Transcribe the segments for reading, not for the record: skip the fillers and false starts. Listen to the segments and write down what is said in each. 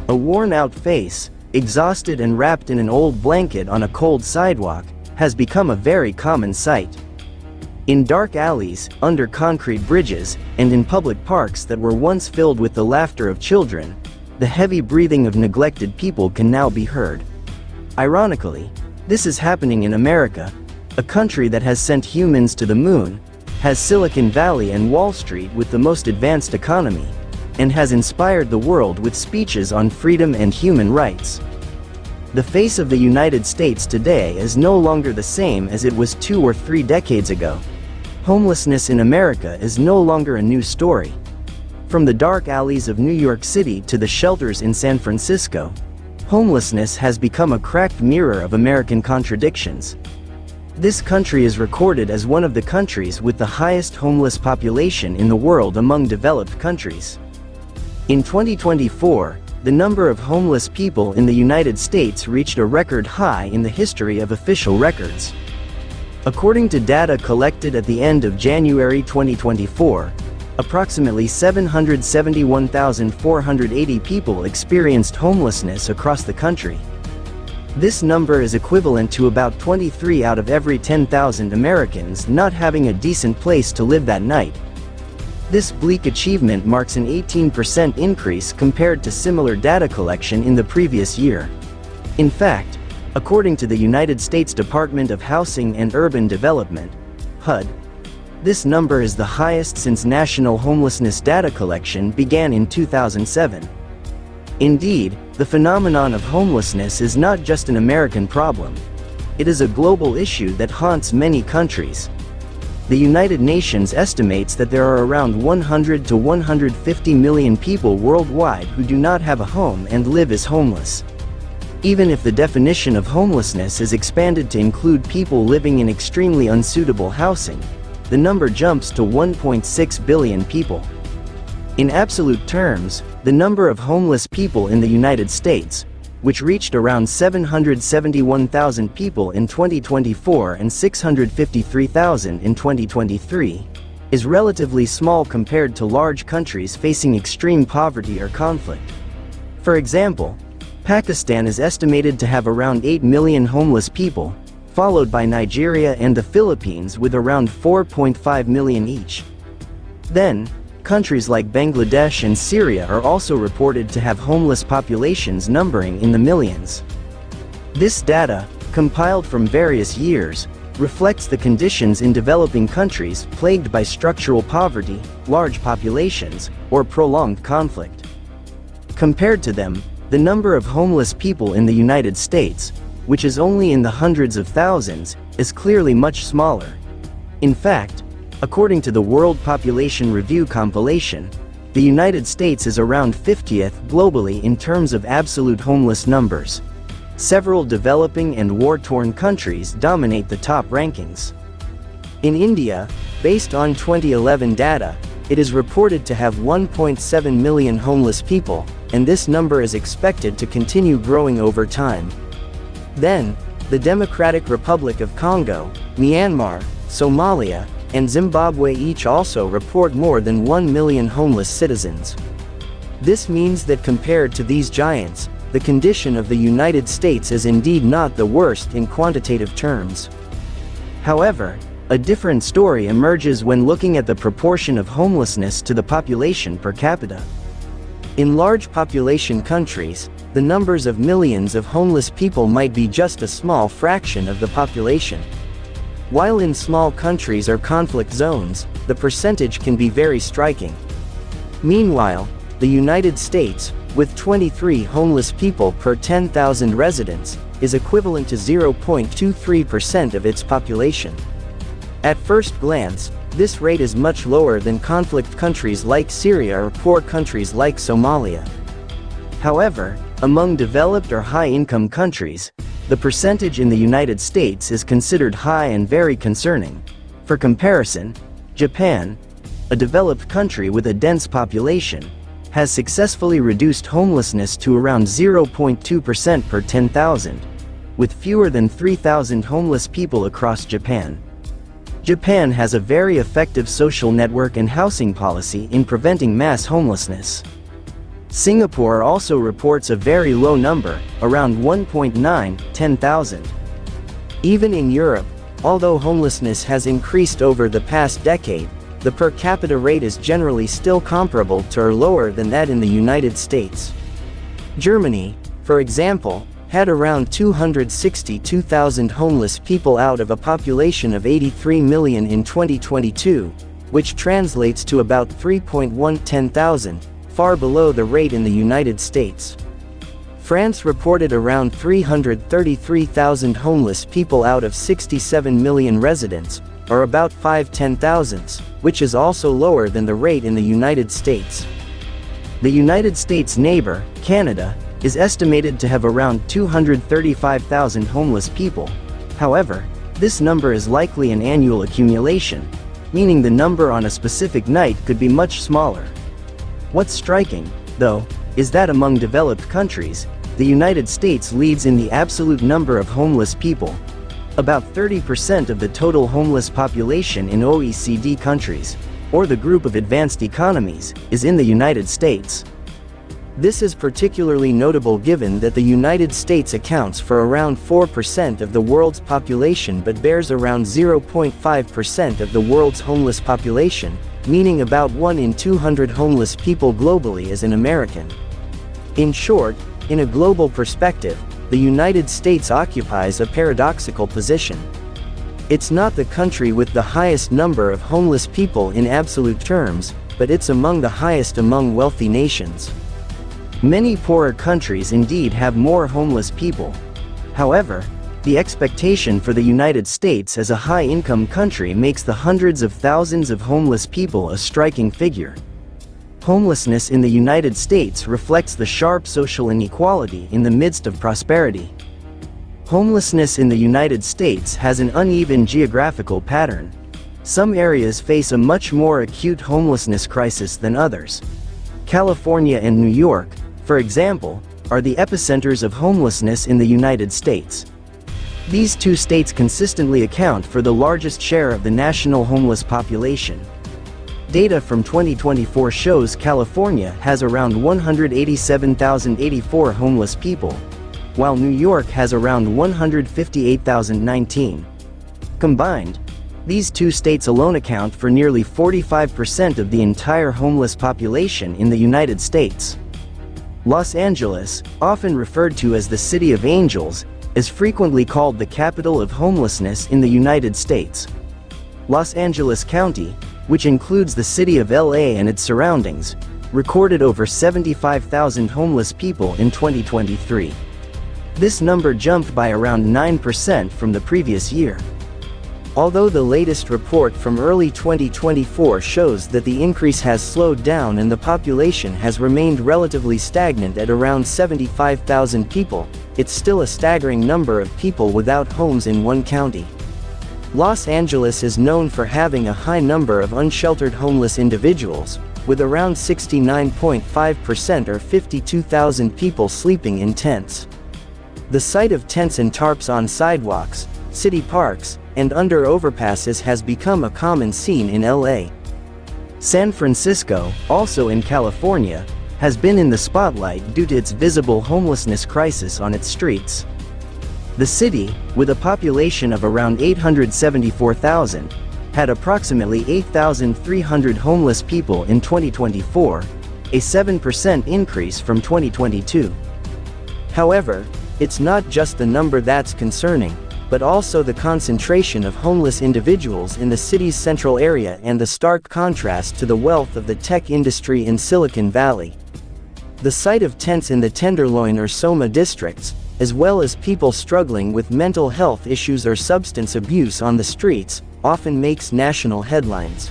A worn-out face, exhausted and wrapped in an old blanket on a cold sidewalk, has become a very common sight. In dark alleys, under concrete bridges, and in public parks that were once filled with the laughter of children, the heavy breathing of neglected people can now be heard. Ironically, this is happening in America, a country that has sent humans to the moon, has Silicon Valley and Wall Street with the most advanced economy, and has inspired the world with speeches on freedom and human rights. The face of the United States today is no longer the same as it was 2 or 3 decades ago. Homelessness in America is no longer a new story. From the dark alleys of New York City to the shelters in San Francisco, homelessness has become a cracked mirror of American contradictions. This country is recorded as one of the countries with the highest homeless population in the world among developed countries. In 2024, the number of homeless people in the United States reached a record high in the history of official records. According to data collected at the end of January 2024, approximately 771,480 people experienced homelessness across the country. This number is equivalent to about 23 out of every 10,000 Americans not having a decent place to live that night. This bleak achievement marks an 18% increase compared to similar data collection in the previous year. In fact, according to the United States Department of Housing and Urban Development, HUD, this number is the highest since national homelessness data collection began in 2007. Indeed, the phenomenon of homelessness is not just an American problem. It is a global issue that haunts many countries. The United Nations estimates that there are around 100 to 150 million people worldwide who do not have a home and live as homeless. Even if the definition of homelessness is expanded to include people living in extremely unsuitable housing, the number jumps to 1.6 billion people. In absolute terms, the number of homeless people in the United States, which reached around 771,000 people in 2024 and 653,000 in 2023, is relatively small compared to large countries facing extreme poverty or conflict. For example, Pakistan is estimated to have around 8 million homeless people, followed by Nigeria and the Philippines with around 4.5 million each. Then, countries like Bangladesh and Syria are also reported to have homeless populations numbering in the millions. This data, compiled from various years, reflects the conditions in developing countries plagued by structural poverty, large populations, or prolonged conflict. Compared to them, the number of homeless people in the United States, which is only in the hundreds of thousands, is clearly much smaller. In fact, according to the World Population Review compilation, the United States is around 50th globally in terms of absolute homeless numbers. Several developing and war-torn countries dominate the top rankings. In India, based on 2011 data, it is reported to have 1.7 million homeless people, and this number is expected to continue growing over time. Then, the Democratic Republic of Congo, Myanmar, Somalia, and Zimbabwe each also report more than 1 million homeless citizens. This means that compared to these giants, the condition of the United States is indeed not the worst in quantitative terms. However, a different story emerges when looking at the proportion of homelessness to the population per capita. In large population countries, the numbers of millions of homeless people might be just a small fraction of the population. While in small countries or conflict zones, the percentage can be very striking. Meanwhile, the United States, with 23 homeless people per 10,000 residents, is equivalent to 0.23% of its population. At first glance, this rate is much lower than conflict countries like Syria or poor countries like Somalia. However, among developed or high-income countries, the percentage in the United States is considered high and very concerning. For comparison, Japan, a developed country with a dense population, has successfully reduced homelessness to around 0.2% per 10,000, with fewer than 3,000 homeless people across Japan. Japan has a very effective social network and housing policy in preventing mass homelessness. Singapore also reports a very low number, around 1.9-10,000. Even in Europe, although homelessness has increased over the past decade, the per capita rate is generally still comparable to or lower than that in the United States. Germany, for example, had around 262,000 homeless people out of a population of 83 million in 2022, which translates to about 3.110,000, far below the rate in the United States. France reported around 333,000 homeless people out of 67 million residents, or about 5/10,000, which is also lower than the rate in the United States. The United States' neighbor, Canada, is estimated to have around 235,000 homeless people. However, this number is likely an annual accumulation, meaning the number on a specific night could be much smaller. What's striking, though, is that among developed countries, the United States leads in the absolute number of homeless people. About 30% of the total homeless population in OECD countries, or the group of advanced economies, is in the United States. This is particularly notable given that the United States accounts for around 4% of the world's population but bears around 0.5% of the world's homeless population, meaning about 1 in 200 homeless people globally is an American. In short, in a global perspective, the United States occupies a paradoxical position. It's not the country with the highest number of homeless people in absolute terms, but it's among the highest among wealthy nations. Many poorer countries indeed have more homeless people. However, the expectation for the United States as a high-income country makes the hundreds of thousands of homeless people a striking figure. Homelessness in the United States reflects the sharp social inequality in the midst of prosperity. Homelessness in the United States has an uneven geographical pattern. Some areas face a much more acute homelessness crisis than others. California and New York, for example, are the epicenters of homelessness in the United States. These two states consistently account for the largest share of the national homeless population. Data from 2024 shows California has around 187,084 homeless people, while New York has around 158,019. Combined, these two states alone account for nearly 45% of the entire homeless population in the United States. Los Angeles, often referred to as the City of Angels, is frequently called the capital of homelessness in the United States. Los Angeles County, which includes the city of LA and its surroundings, recorded over 75,000 homeless people in 2023. This number jumped by around 9% from the previous year. Although the latest report from early 2024 shows that the increase has slowed down and the population has remained relatively stagnant at around 75,000 people, it's still a staggering number of people without homes in one county. Los Angeles is known for having a high number of unsheltered homeless individuals, with around 69.5% or 52,000 people sleeping in tents. The sight of tents and tarps on sidewalks, city parks, and under overpasses has become a common scene in LA. San Francisco, also in California, has been in the spotlight due to its visible homelessness crisis on its streets. The city, with a population of around 874,000, had approximately 8,300 homeless people in 2024, a 7% increase from 2022. However, it's not just the number that's concerning, but also the concentration of homeless individuals in the city's central area and the stark contrast to the wealth of the tech industry in Silicon Valley. The sight of tents in the Tenderloin or Soma districts, as well as people struggling with mental health issues or substance abuse on the streets, often makes national headlines.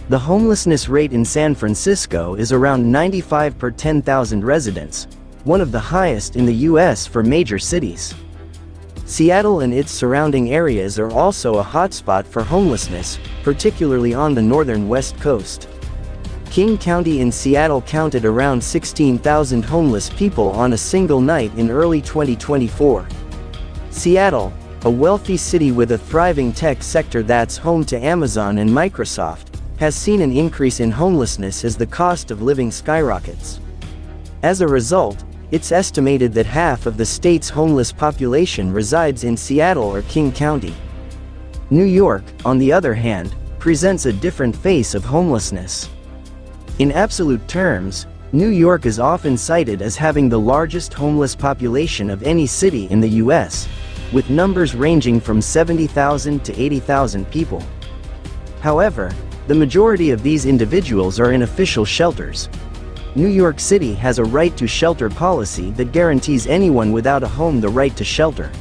The homelessness rate in San Francisco is around 95 per 10,000 residents, one of the highest in the US for major cities. Seattle and its surrounding areas are also a hotspot for homelessness, particularly on the northern west coast. King County in Seattle counted around 16,000 homeless people on a single night in early 2024. Seattle, a wealthy city with a thriving tech sector that's home to Amazon and Microsoft, has seen an increase in homelessness as the cost of living skyrockets. As a result, it's estimated that half of the state's homeless population resides in Seattle or King County. New York, on the other hand, presents a different face of homelessness. In absolute terms, New York is often cited as having the largest homeless population of any city in the US, with numbers ranging from 70,000 to 80,000 people. However, the majority of these individuals are in official shelters. New York City has a right to shelter policy that guarantees anyone without a home the right to shelter.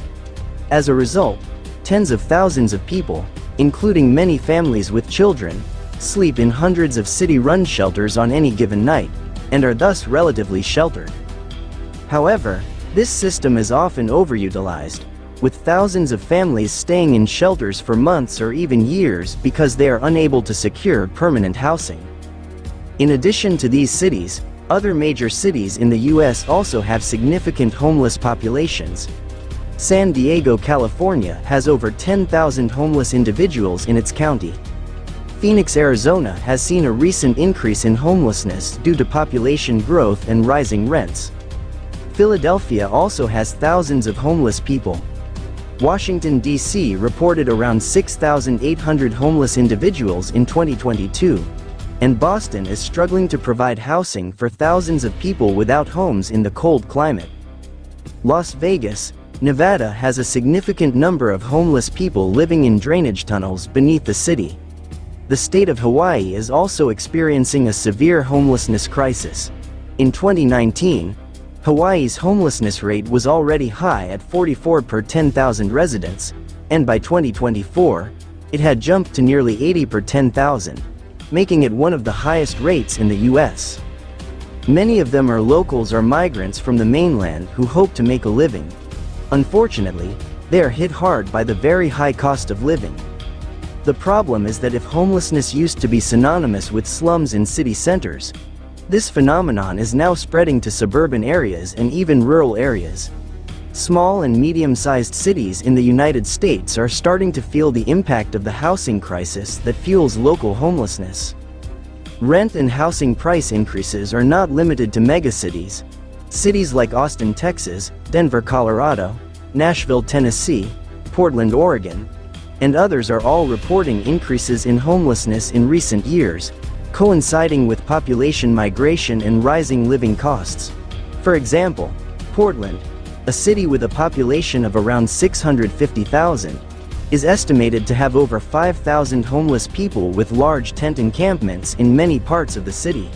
As a result, tens of thousands of people, including many families with children, sleep in hundreds of city-run shelters on any given night, and are thus relatively sheltered. However, this system is often overutilized, with thousands of families staying in shelters for months or even years because they are unable to secure permanent housing. In addition to these cities, other major cities in the US also have significant homeless populations. San Diego, California has over 10,000 homeless individuals in its county. Phoenix, Arizona has seen a recent increase in homelessness due to population growth and rising rents. Philadelphia also has thousands of homeless people. Washington, D.C. reported around 6,800 homeless individuals in 2022, and Boston is struggling to provide housing for thousands of people without homes in the cold climate. Las Vegas, Nevada has a significant number of homeless people living in drainage tunnels beneath the city. The state of Hawaii is also experiencing a severe homelessness crisis. In 2019, Hawaii's homelessness rate was already high at 44 per 10,000 residents, and by 2024, it had jumped to nearly 80 per 10,000, making it one of the highest rates in the US. Many of them are locals or migrants from the mainland who hope to make a living. Unfortunately, they are hit hard by the very high cost of living. The problem is that if homelessness used to be synonymous with slums in city centers, this phenomenon is now spreading to suburban areas and even rural areas. Small and medium-sized cities in the United States are starting to feel the impact of the housing crisis that fuels local homelessness. Rent and housing price increases are not limited to megacities. Cities like Austin, Texas, Denver, Colorado, Nashville, Tennessee, Portland, Oregon, and others are all reporting increases in homelessness in recent years, coinciding with population migration and rising living costs. For example, Portland, a city with a population of around 650,000, is estimated to have over 5,000 homeless people with large tent encampments in many parts of the city.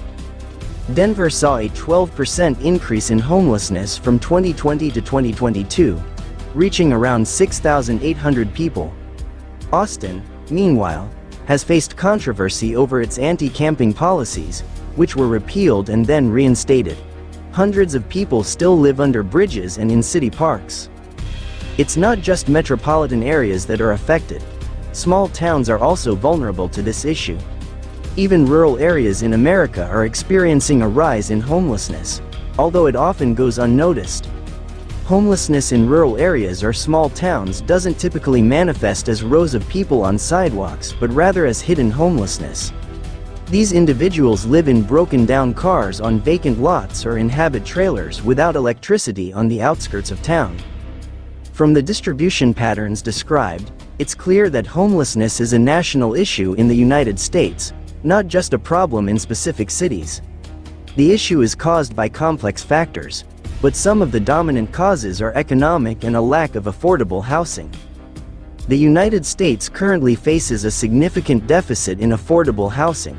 Denver saw a 12% increase in homelessness from 2020 to 2022, reaching around 6,800 people. Austin, meanwhile, has faced controversy over its anti-camping policies, which were repealed and then reinstated. Hundreds of people still live under bridges and in city parks. It's not just metropolitan areas that are affected. Small towns are also vulnerable to this issue. Even rural areas in America are experiencing a rise in homelessness, although it often goes unnoticed. Homelessness in rural areas or small towns doesn't typically manifest as rows of people on sidewalks but rather as hidden homelessness. These individuals live in broken-down cars on vacant lots or inhabit trailers without electricity on the outskirts of town. From the distribution patterns described, it's clear that homelessness is a national issue in the United States, not just a problem in specific cities. The issue is caused by complex factors, but some of the dominant causes are economic and a lack of affordable housing. The United States currently faces a significant deficit in affordable housing.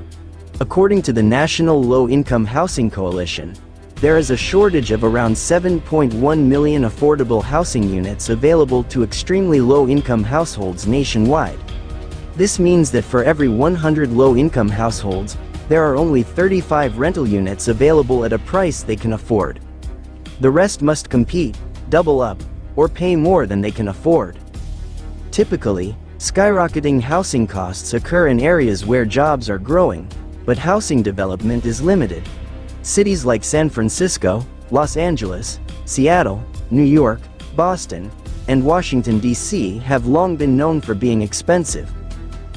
According to the National Low-Income Housing Coalition, there is a shortage of around 7.1 million affordable housing units available to extremely low-income households nationwide. This means that for every 100 low-income households, there are only 35 rental units available at a price they can afford. The rest must compete, double up, or pay more than they can afford. Typically, skyrocketing housing costs occur in areas where jobs are growing, but housing development is limited. Cities like San Francisco, Los Angeles, Seattle, New York, Boston, and Washington, D.C. have long been known for being expensive.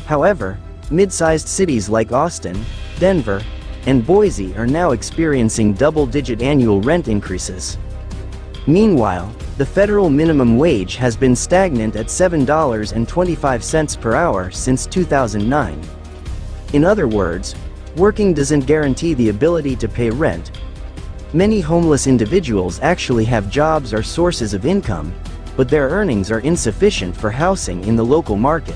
However, mid-sized cities like Austin, Denver, and Boise are now experiencing double-digit annual rent increases. Meanwhile, the federal minimum wage has been stagnant at $7.25 per hour since 2009. In other words, working doesn't guarantee the ability to pay rent. Many homeless individuals actually have jobs or sources of income, but their earnings are insufficient for housing in the local market.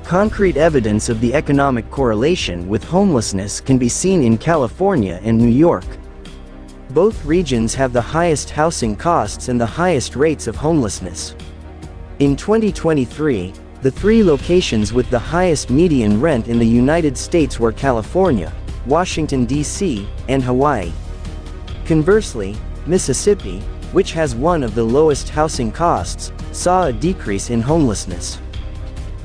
Concrete evidence of the economic correlation with homelessness can be seen in California and New York. Both regions have the highest housing costs and the highest rates of homelessness. In 2023, the three locations with the highest median rent in the United States were California, Washington, D.C., and Hawaii. Conversely, Mississippi, which has one of the lowest housing costs, saw a decrease in homelessness.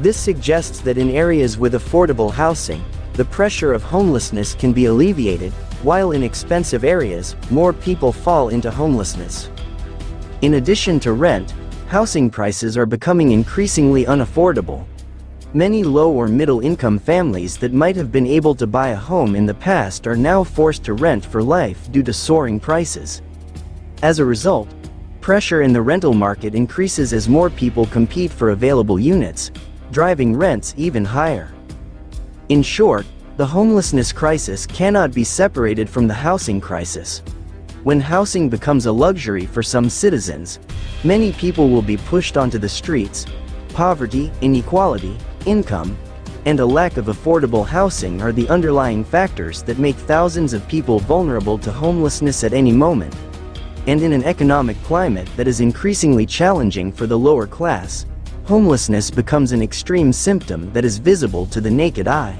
This suggests that in areas with affordable housing, the pressure of homelessness can be alleviated, while in expensive areas, more people fall into homelessness. In addition to rent, housing prices are becoming increasingly unaffordable. Many low or middle-income families that might have been able to buy a home in the past are now forced to rent for life due to soaring prices. As a result, pressure in the rental market increases as more people compete for available units, driving rents even higher. In short, the homelessness crisis cannot be separated from the housing crisis. When housing becomes a luxury for some citizens, many people will be pushed onto the streets. Poverty, inequality, income, and a lack of affordable housing are the underlying factors that make thousands of people vulnerable to homelessness at any moment. And in an economic climate that is increasingly challenging for the lower class, homelessness becomes an extreme symptom that is visible to the naked eye.